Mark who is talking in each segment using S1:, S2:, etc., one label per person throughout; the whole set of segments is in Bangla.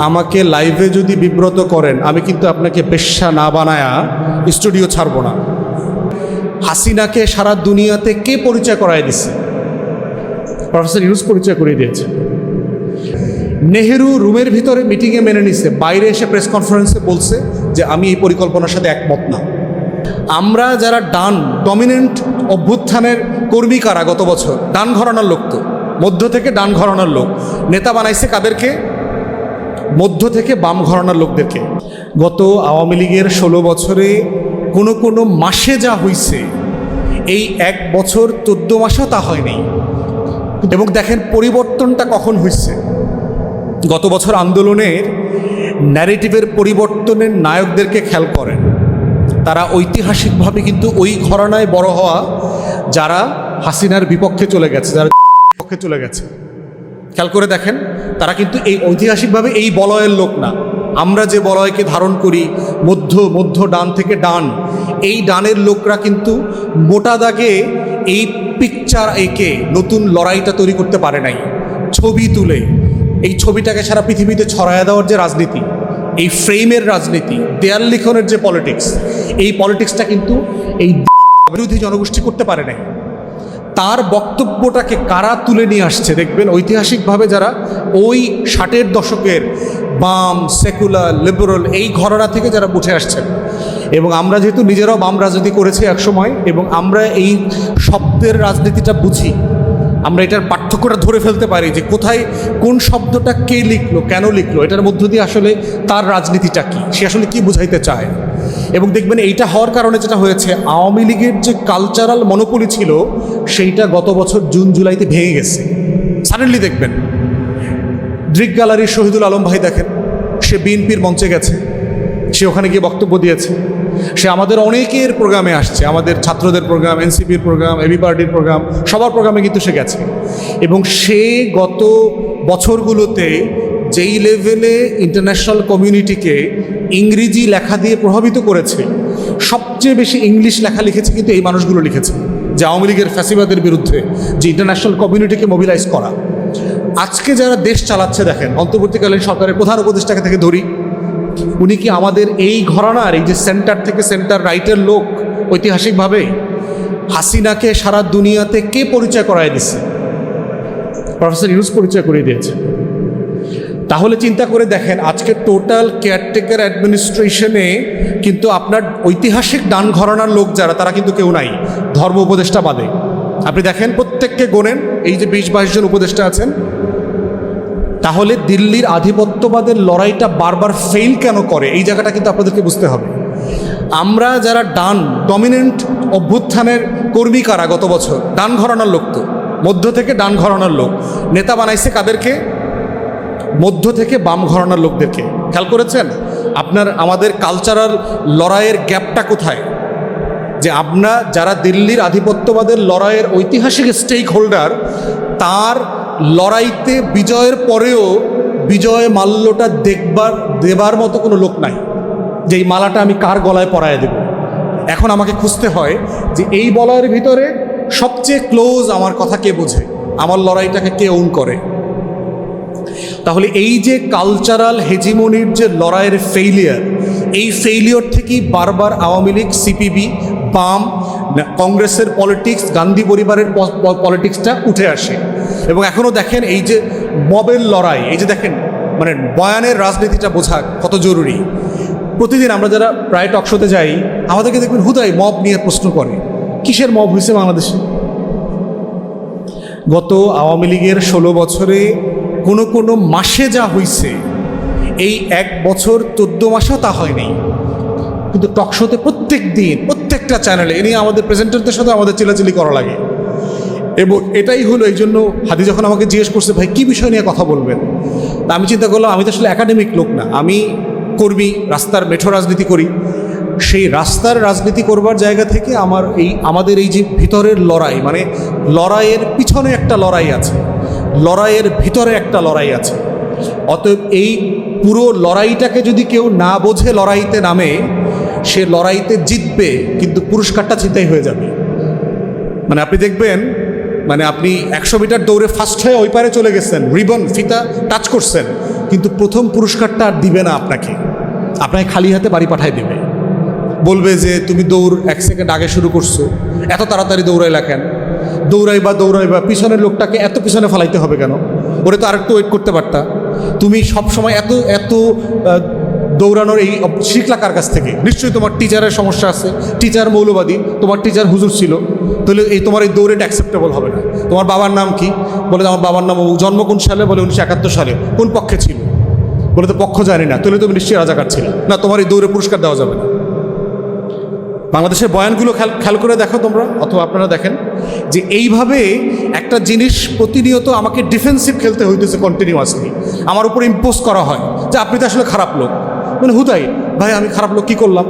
S1: আমাকে লাইভে যদি বিব্রত করেন আমি কিন্তু আপনাকে বেশ্যা না বানায়া স্টুডিও ছাড়ব না। হাসিনাকে সারা দুনিয়াতে কে পরিচয় করায় দিছে? প্রফেসর ইউনুস পরিচয় করিয়ে দিয়েছে। নেহেরু রুমের ভিতরে মিটিংয়ে মেনে নিছে, বাইরে এসে প্রেস কনফারেন্সে বলছে যে আমি এই পরিকল্পনার সাথে একমত না। আমরা যারা ডান ডমিনেন্ট অভ্যুত্থানের কর্মী কারা গত বছর? ডান ঘরানার লোক, তো মধ্য থেকে ডান ঘরানার লোক নেতা বানাইছে কাদেরকে? মধ্য থেকে বাম ঘরানার লোকদেরকে। গত আওয়ামী লীগের 16 বছরে কোনো মাসে যা হইছে, এই 1 বছর 14 মাসেও তা হয়নি। এবং দেখেন পরিবর্তনটা কখন হয়েছে। গত বছর আন্দোলনের ন্যারেটিভের পরিবর্তনের নায়কদেরকে খেয়াল করেন। তারা ঐতিহাসিকভাবে কিন্তু ওই ঘরানায় বড় হওয়া যারা হাসিনার বিপক্ষে চলে গেছে, যারা বিপক্ষে চলে গেছে, খেয়াল করে দেখেন তারা কিন্তু এই ঐতিহাসিকভাবে এই বলয়ের লোক না। আমরা যে বলয়কে ধারণ করি মধ্য ডান থেকে ডান, এই ডানের লোকরা কিন্তু মোটা দাগে এই পিকচার এঁকে নতুন লড়াইটা তৈরি করতে পারে নাই। ছবি তুলে এই ছবিটাকে সারা পৃথিবীতে ছড়ায় দেওয়ার যে রাজনীতি, এই ফ্রেমের রাজনীতি, দেয়াল লিখনের যে পলিটিক্স, এই পলিটিক্সটা কিন্তু এই বিরোধী জনগোষ্ঠী করতে পারে নাই। তার বক্তব্যটাকে কারা তুলে নিয়ে আসছে দেখবেন, ঐতিহাসিকভাবে যারা ওই 60-এর দশকের বাম, সেকুলার, লিবারেল এই ঘরানা থেকে যারা উঠে আসছেন। এবং আমরা যেহেতু নিজেরাও বাম রাজনীতি করেছি একসময়, এবং আমরা এই শব্দের রাজনীতিটা বুঝি, আমরা এটার পার্থক্যটা ধরে ফেলতে পারি যে কোথায় কোন শব্দটা কে লিখলো, কেন লিখলো, এটার মধ্য দিয়ে আসলে তার রাজনীতিটা কী, সে আসলে কী বুঝাইতে চায়। এবং দেখবেন এইটা হওয়ার কারণে যেটা হয়েছে, আওয়ামী লীগের যে কালচারাল মনোপলি ছিল সেইটা গত বছর জুন জুলাইতে ভেঙে গেছে। সাডেনলি দেখবেন দৃক গ্যালারির শহীদুল আলম ভাই দেখেন, সে বিএনপির মঞ্চে গেছে, সে ওখানে গিয়ে বক্তব্য দিয়েছে, সে আমাদের অনেকের প্রোগ্রামে আসছে, আমাদের ছাত্রদের প্রোগ্রাম, এনসিপির প্রোগ্রাম, এবি পার্টির প্রোগ্রাম, সবার প্রোগ্রামে কিন্তু সে গেছে। এবং সে গত বছরগুলোতে যেই লেভেলে ইন্টারন্যাশনাল কমিউনিটিকে ইংরেজি লেখা দিয়ে প্রভাবিত করেছে, সবচেয়ে বেশি ইংলিশ লেখা লিখেছে কিন্তু এই মানুষগুলো লিখেছে, যে আওয়ামী লীগের ফ্যাসিবাদের বিরুদ্ধে যে ইন্টারন্যাশনাল কমিউনিটিকে মোবিলাইজ করা। আজকে যারা দেশ চালাচ্ছে দেখেন, অন্তর্বর্তীকালীন সরকারের প্রধান উপদেষ্টাকে থেকে ধরি, উনি কি আমাদের এই ঘরানার, এই যে সেন্টার থেকে সেন্টার রাইটের লোক? ঐতিহাসিকভাবে হাসিনাকে সারা দুনিয়াতে কে পরিচয় করায় দিছে? প্রফেসর ইউনুস পরিচয় করিয়ে দিয়েছে। তাহলে চিন্তা করে দেখেন, আজকে টোটাল কেয়ারটেকার অ্যাডমিনিস্ট্রেশনে কিন্তু আপনার ঐতিহাসিক ডান ঘরানার লোক যারা, তারা কিন্তু কেউ নাই, ধর্ম উপদেষ্টা বাদে। আপনি দেখেন প্রত্যেককে গোনেন, এই যে 20-22 জন উপদেষ্টা আছেন। তাহলে দিল্লির আধিপত্যবাদের লড়াইটা বারবার ফেল কেন করে, এই জায়গাটা কিন্তু আপনাদেরকে বুঝতে হবে। আমরা যারা ডান ডমিনেন্ট অভ্যুত্থানের কর্মী কারা গত বছর? ডান ঘরানার লোক, তো মধ্য থেকে ডান ঘরানার লোক নেতা বানাইছে কাদেরকে? মধ্য থেকে বাম ঘরানার লোকদেরকে। খেয়াল করেছেন আপনার আমাদের কালচারাল লড়াইয়ের গ্যাপটা কোথায়? যে আমরা যারা দিল্লির আধিপত্যবাদের লড়াইয়ের ঐতিহাসিক স্টেক হোল্ডার, তার লড়াইতে বিজয়ের পরেও বিজয় মাল্যটা দেবার মতো কোনো লোক নাই, যে এই মালাটা আমি কার গলায় পরায় দেব। এখন আমাকে খুঁজতে হয় যে এই বলয়ের ভিতরে সবচেয়ে ক্লোজ আমার কথা কে বোঝে, আমার লড়াইটাকে কে ওন করে। তাহলে এই যে কালচারাল হেজিমনির যে লড়াইয়ের ফেইলিয়ার, এই ফেইলিয়র থেকেই বারবার আওয়ামী লীগ, সিপিবি, বাম, কংগ্রেসের পলিটিক্স, গান্ধী পরিবারের পলিটিক্সটা উঠে আসে। এবং এখনও দেখেন এই যে মবের লড়াই, এই যে দেখেন মানে বয়ানের রাজনীতিটা বোঝা কত জরুরি। প্রতিদিন আমরা যারা প্রায় টকশোতে যাই, আমাদেরকে দেখবেন হুদাই মব নিয়ে প্রশ্ন করে, কিসের মব হয়েছে বাংলাদেশে? গত আওয়ামী লীগের 16 বছরে কোনো মাসে যা হয়েছে, এই 1 বছর 14 মাসেও তা হয়নি। কিন্তু টকশোতে প্রত্যেক দিন প্রত্যেকটা চ্যানেলে এ নিয়ে আমাদের প্রেজেন্টারদের সাথে আমাদের চিলাচিলি করা লাগে। এবং এটাই হলো, এই জন্য হাদি যখন আমাকে জিজ্ঞেস করছে ভাই কী বিষয় নিয়ে কথা বলবেন, তা আমি চিন্তা করলাম আমি তো আসলে একাডেমিক লোক না, আমি কর্মী, রাস্তার মেঠো রাজনীতি করি। সেই রাস্তার রাজনীতি করবার জায়গা থেকে আমাদের এই যে ভিতরের লড়াই, মানে লড়াইয়ের পিছনে একটা লড়াই আছে, লড়াইয়ের ভিতরে একটা লড়াই আছে। অতএব এই পুরো লড়াইটাকে যদি কেউ না বোঝে লড়াইতে নামে, সে লড়াইতে জিতবে কিন্তু পুরস্কারটা ছিনতাই হয়ে যাবে। মানে আপনি দেখবেন, মানে আপনি 100 মিটার দৌড়ে ফার্স্ট হয়ে ওই পারে চলে গেছেন, রিবন ফিতা টাচ করছেন, কিন্তু প্রথম পুরস্কারটা আর দিবে না আপনাকে খালি হাতে বাড়ি পাঠায় দেবে, বলবে যে তুমি দৌড় 1 সেকেন্ড আগে শুরু করছো, এত তাড়াতাড়ি দৌড়াইলা কেন, দৌড়াইবা পিছনের লোকটাকে এত পিছনে ফেলাইতে হবে কেন, ওরে তো আরেকটু ওয়েট করতে পারতা, তুমি সবসময় এত দৌড়ানোর এই শিখলা কার কাছ থেকে? নিশ্চয়ই তোমার টিচারের সমস্যা আছে, টিচার মৌলবাদী, তোমার টিচার হুজুর ছিল, তাহলে তোমার এই দৌড়েটা অ্যাকসেপ্টেবল হবে না। তোমার বাবার নাম কি? বলে আমার বাবার নাম, জন্ম কোন সালে? বলে 1971 সালে। কোন পক্ষে ছিল? বলে তো পক্ষ জানি না। তাহলে তুমি নিশ্চয়ই রাজাকার ছিল না, তোমার এই দৌড়ে পুরস্কার দেওয়া যাবে না। বাংলাদেশের বয়ানগুলো খেয়াল করে দেখো তোমরা, অথবা আপনারা দেখেন যে এইভাবে একটা জিনিস প্রতিনিয়ত আমাকে ডিফেন্সিভ খেলতে হইতেছে কন্টিনিউয়াসলি, আমার উপর ইম্পোজ করা হয় যে আপনি তো আসলে খারাপ লোক। মানে হুদাই ভাই আমি খারাপ লোক কী করলাম?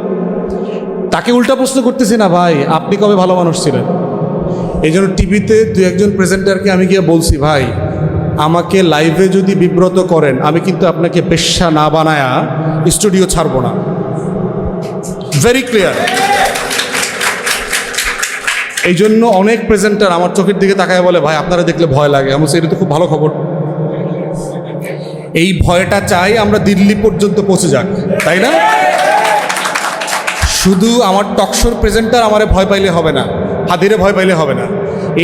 S1: তাকে উল্টা প্রশ্ন করতেছি না, ভাই আপনি কবে ভালো মানুষ ছিলেন? এই জন্য টিভিতে 2-1 প্রেজেন্টারকে আমি গিয়ে বলছি, ভাই আমাকে লাইভে যদি বিব্রত করেন আমি কিন্তু আপনাকে পেশা না বানায়া স্টুডিও ছাড়বো না। Very clear. এই জন্য অনেক প্রেজেন্টার আমার চোখের দিকে তাকায় বলে, ভাই আপনারা দেখলে ভয় লাগে। আমি বলছি এটা তো খুব ভালো খবর। এই ভয়টা চাই আমরা দিল্লি পর্যন্ত পৌঁছে যাক, তাই না? শুধু আমার টকশোর প্রেজেন্টার আমারে ভয় পাইলে হবে না, হাদিরে ভয় পাইলে হবে না,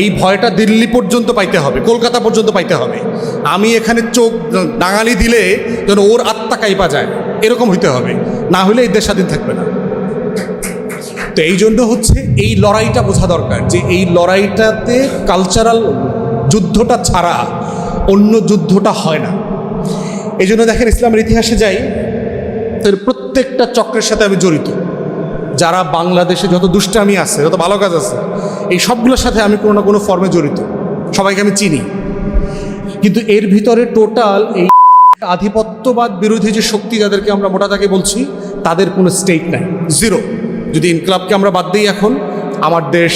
S1: এই ভয়টা দিল্লি পর্যন্ত পাইতে হবে, কলকাতা পর্যন্ত পাইতে হবে। আমি এখানে চোখ ডাঙালি দিলে যেন ওর আত্মা কাইপা যায়, এরকম হইতে হবে, না হলে এই দেশ স্বাধীন থাকবে না। তো এই জন্য হচ্ছে এই লড়াইটা বোঝা দরকার যে এই লড়াইটাতে কালচারাল যুদ্ধটা ছাড়া অন্য যুদ্ধটা হয় না। এই জন্য দেখেন ইসলামের ইতিহাসে যাই, তার প্রত্যেকটা চক্রের সাথে আমি জড়িত। যারা বাংলাদেশে যত দুষ্টামি আছে, যত ভালো কাজ আছে, এই সবগুলোর সাথে আমি কোনো না কোনো ফর্মে জড়িত, সবাইকে আমি চিনি। কিন্তু এর ভিতরে টোটাল এই আধিপত্যবাদ বিরোধী যে শক্তি, যাদেরকে আমরা মোটা দাগে বলছি, তাদের কোনো স্টেক নাই, জিরো। যদি ইনকলাবকে আমরা বাদ দিই, এখন আমার দেশ,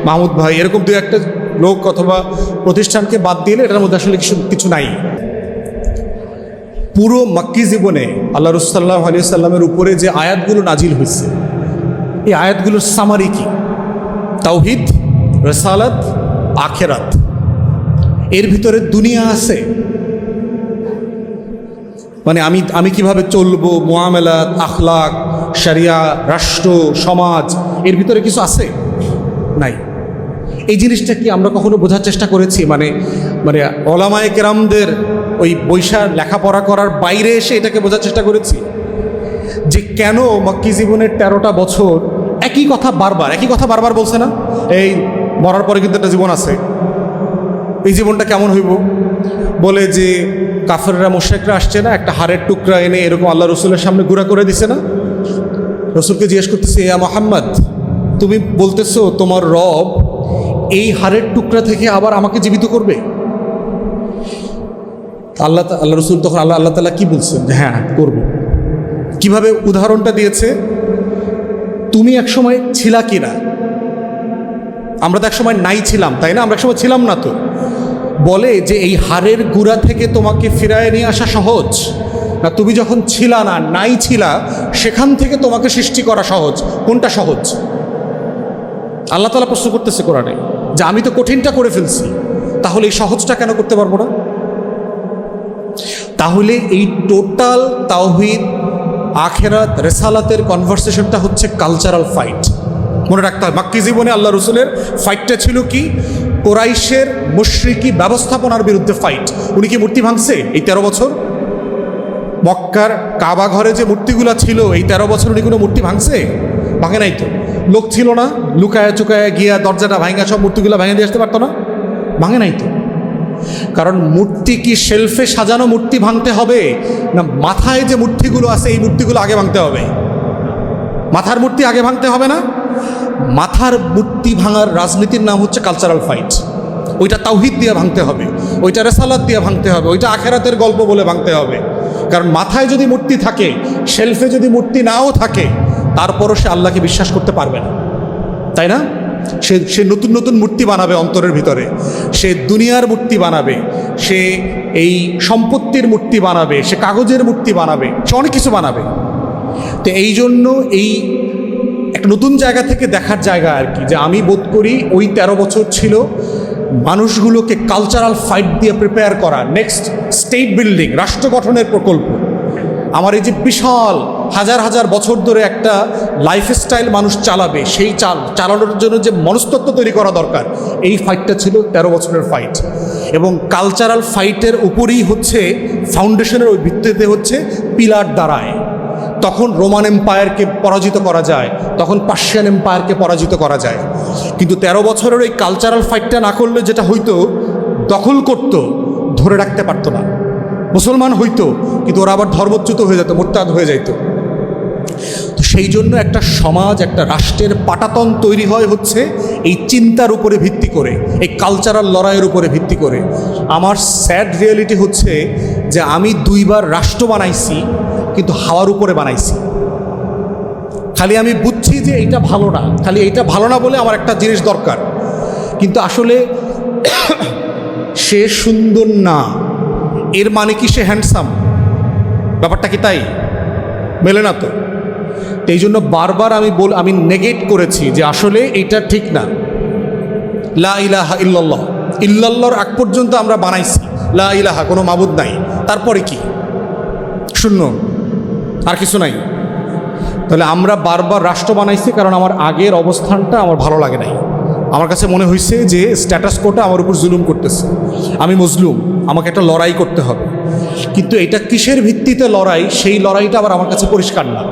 S1: মাহমুদ ভাই, এরকম 2-1 লোক অথবা প্রতিষ্ঠানকে বাদ দিলে এটার মধ্যে আসলে কিছু নাই। পুরো মক্কি জীবনে আল্লাহ রাসূল সাল্লাল্লাহু আলাইহি ওয়াসাল্লামের উপরে যে আয়াতগুলো নাজিল হয়েছে, এই আয়াতগুলোর সামারি কি? তাওহীদ, রিসালাত, আখিরাত। এর ভিতরে দুনিয়া আছে, মানে আমি কিভাবে চলবো, মুআমালাত, আখলাক, শরিয়া, রাষ্ট্র, সমাজ, এর ভিতরে কিছু আছে? নাই। এই জিনিসটা কি আমরা কখনো বোঝার চেষ্টা করেছি? মানে ওলামায়ে কেরামদের ওই বৈশা লেখাপড়া করার বাইরে এসে এটাকে বোঝার চেষ্টা করেছি যে কেন মক্কি জীবনের 13টা বছর একই কথা বারবার বলছে না? এই মরার পরে কিন্তু একটা জীবন আছে, এই জীবনটা কেমন হইব? বলে যে কাফেররা, মুশরিকরা আসছে না, একটা হাড়ের টুকরা এনে এরকম আল্লাহ রসুলের সামনে গুঁড়া করে দিছে না? রসুলকে জিজ্ঞেস করতেছে, ইয়া মুহাম্মদ, তুমি বলতেছো তোমার রব এই হাড়ের টুকরা থেকে আবার আমাকে জীবিত করবে? আল্লাহ রসুল তখন আল্লাহ তাআলা কি বলছেন? হ্যাঁ করব। কিভাবে উদাহরণটা দিয়েছে? তুমি একসময় ছিলা কিনা? আমরা তো একসময় নাই ছিলাম, তাই না? আমরা একসময় ছিলাম না। তো বলে যে এই হাড়ের গুঁড়া থেকে তোমাকে ফিরায় নিয়ে আসা সহজ না, তুমি যখন ছিলা না, নাই ছিলা, সেখান থেকে তোমাকে সৃষ্টি করা সহজ? কোনটা সহজ? আল্লাহ তাআলা প্রশ্ন করতেছে কোরআনে যে আমি তো কঠিনটা করে ফেলছি, তাহলে এই সহজটা কেন করতে পারবো না? তাহলে এই টোটাল তাওহীদ, আখিরাত, রিসালাতের কনভারসেশনটা হচ্ছে কালচারাল ফাইট। মনে রাখতে হবে, মক্কি জীবনে আল্লাহ রসুলের ফাইটটা ছিল কি? কোরাইশের মুশরিকি ব্যবস্থাপনার বিরুদ্ধে ফাইট। উনি কি মূর্তি ভাঙছে এই 13 বছর? মক্কার কাবা ঘরে যে মূর্তিগুলো ছিল, এই 13 বছর উনি কোনো মূর্তি ভাঙছে? ভাঙে নাই। তো লোক ছিল না লুকায়া চুকায়া গিয়া দরজাটা ভাঙা সব মূর্তিগুলো ভেঙে দিয়ে আসতে পারতো না? ভাঙে নাই। তো কারণ মূর্তি কি শেলফে সাজানো মূর্তি ভাঙতে হবে, না মাথায় যে মূর্তিগুলো আছে এই মূর্তিগুলো আগে ভাঙতে হবে? মাথার মূর্তি আগে ভাঙতে হবে না? মাথার মূর্তি ভাঙার রাজনীতির নাম হচ্ছে কালচারাল ফাইট। ওইটা তাওহীদ দিয়ে ভাঙতে হবে, ওইটা রিসালাত দিয়ে ভাঙতে হবে, ওইটা আখিরাতের গল্প বলে ভাঙতে হবে। কারণ মাথায় যদি মূর্তি থাকে, শেলফে যদি মূর্তি নাও থাকে, তারপরও সে আল্লাহকে বিশ্বাস করতে পারবে না, তাই না? সে নতুন নতুন মূর্তি বানাবে অন্তরের ভিতরে, সে দুনিয়ার মূর্তি বানাবে, সে এই সম্পত্তির মূর্তি বানাবে, সে কাগজের মূর্তি বানাবে, সে অনেক কিছু বানাবে। তো এই জন্য এই একটা নতুন জায়গা থেকে দেখার জায়গা আর কি, যে আমি বোধ করি ওই 13 বছর ছিল মানুষগুলোকে কালচারাল ফাইট দিয়ে প্রিপেয়ার করা, নেক্সট স্টেট বিল্ডিং, রাষ্ট্র গঠনের প্রকল্প, আমার এই যে বিশাল হাজার হাজার বছর ধরে একটা লাইফস্টাইল মানুষ চালাবে, সেই চালানোর জন্য যে মনস্তত্ত্ব তৈরি করা দরকার, এই ফাইটটা ছিল 13 বছরের ফাইট। এবং কালচারাল ফাইটের উপরেই হচ্ছে ফাউন্ডেশনের ওই ভিত্তিতে হচ্ছে পিলার দাঁড়ায়। তখন রোমান এম্পায়ারকে পরাজিত করা যায়, তখন পার্সিয়ান এম্পায়ারকে পরাজিত করা যায়। কিন্তু 13 বছরের ওই কালচারাল ফাইটটা না করলে যেটা হইতো, দখল করত, ধরে রাখতে পারতো না। মুসলমান হইতো, কিন্তু ওরা আবার ধর্মচ্যুত হয়ে যেত, মোরতাদ হয়ে যাইত। তো সেই জন্য একটা সমাজ, একটা রাষ্ট্রের পাটাতন তৈরি হয় হচ্ছে এই চিন্তার উপরে ভিত্তি করে, এই কালচারাল লড়াইয়ের উপরে ভিত্তি করে। আমার স্যাড রিয়েলিটি হচ্ছে যে আমি 2 বার রাষ্ট্র বানাইছি, কিন্তু হাওয়ার উপরে বানাইছি। খালি আমি বুঝছি যে এইটা ভালো না, খালি এইটা ভালো না বলে আমার একটা জিনিস দরকার, কিন্তু আসলে সে সুন্দর না, এর মানে কি সে হ্যান্ডসাম? ব্যাপারটা কি তাই? মেলে না তো। এই জন্য বারবার আমি নেগেট করেছি যে আসলে এটা ঠিক না। লা ইলাহা ইল্লাল্লাহ, ইল্লাল্লাহর আগ পর্যন্ত আমরা বানাইছি লা ইলাহা, কোনো মাবুদ নাই, তারপরে কি? শূন্য, আর কিছু নাই। তাহলে আমরা বারবার রাষ্ট্র বানাইছি কারণ আমার আগের অবস্থানটা আমার ভালো লাগে নাই। আমার কাছে মনে হয়েছে যে স্ট্যাটাস কোটা আমার উপর জুলুম করতেছে, আমি মজলুম, আমাকে একটা লড়াই করতে হবে। কিন্তু এটা কিসের ভিত্তিতে লড়াই, সেই লড়াইটা আবার আমার কাছে পরিষ্কার না।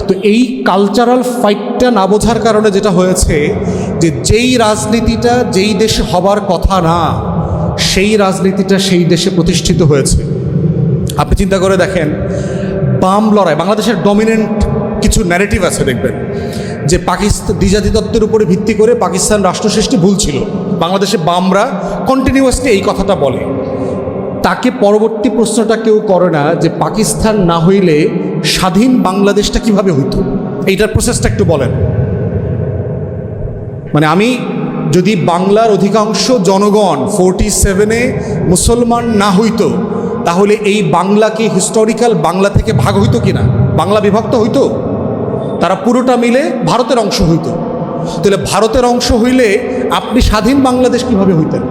S1: তো এই কালচারাল ফাইটটা না বোঝার কারণে যেটা হয়েছে যে যেই রাজনীতিটা যেই দেশে হবার কথা না, সেই রাজনীতিটা সেই দেশে প্রতিষ্ঠিত হয়েছে। আপনি চিন্তা করে দেখেন, বাম লড়াই, বাংলাদেশের ডমিনেন্ট কিছু ন্যারেটিভ আছে দেখবেন যে পাকিস্তান দ্বিজাতিতত্ত্বের উপরে ভিত্তি করে পাকিস্তান রাষ্ট্র সৃষ্টি ভুল ছিল। বাংলাদেশে বামরা কন্টিনিউয়াসলি এই কথাটা বলে। তাকে পরবর্তী প্রশ্নটা কেউ করে না যে পাকিস্তান না হইলে স্বাধীন বাংলাদেশটা কিভাবে হইতো, এইটার প্রসেসটা একটু বলেন। মানে আমি যদি বাংলার অধিকাংশ জনগণ 47-এ মুসলমান না হইতো, তাহলে এই বাংলা কি হিস্টোরিক্যাল বাংলা থেকে ভাগ হইতো কিনা? বাংলা বিভক্ত হইতো? তারা পুরোটা মিলে ভারতের অংশ হইতো। তাহলে ভারতের অংশ হইলে আপনি স্বাধীন বাংলাদেশ কিভাবে হইতেন?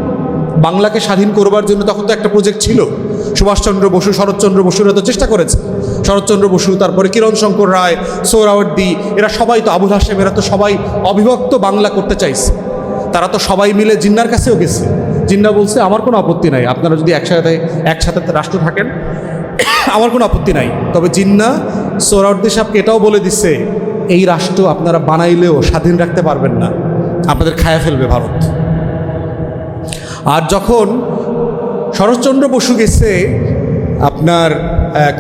S1: বাংলাকে স্বাধীন করবার জন্য তখন তো একটা প্রজেক্ট ছিল। সুভাষচন্দ্র বসু, শরৎচন্দ্র বসুরা তো চেষ্টা করেছে। শরৎচন্দ্র বসু, তারপরে কিরণ শঙ্কর রায়, সোহরাওয়ার্দী, এরা সবাই তো, আবুল হাশেম, এরা তো সবাই অবিভক্ত বাংলা করতে চাইছে। তারা তো সবাই মিলে জিন্নার কাছেও গেছে। জিন্না বলছে আমার কোনো আপত্তি নাই, আপনারা যদি একসাথে রাষ্ট্র থাকেন আমার কোনো আপত্তি নাই। তবে জিন্না সোহরাওয়ার্দী সাহেবকে এটাও বলে দিচ্ছে, এই রাষ্ট্র আপনারা বানাইলেও স্বাধীন রাখতে পারবেন না, আপনাদের খায়া ফেলবে ভারত। আর যখন শরৎচন্দ্র বসু গেছে আপনার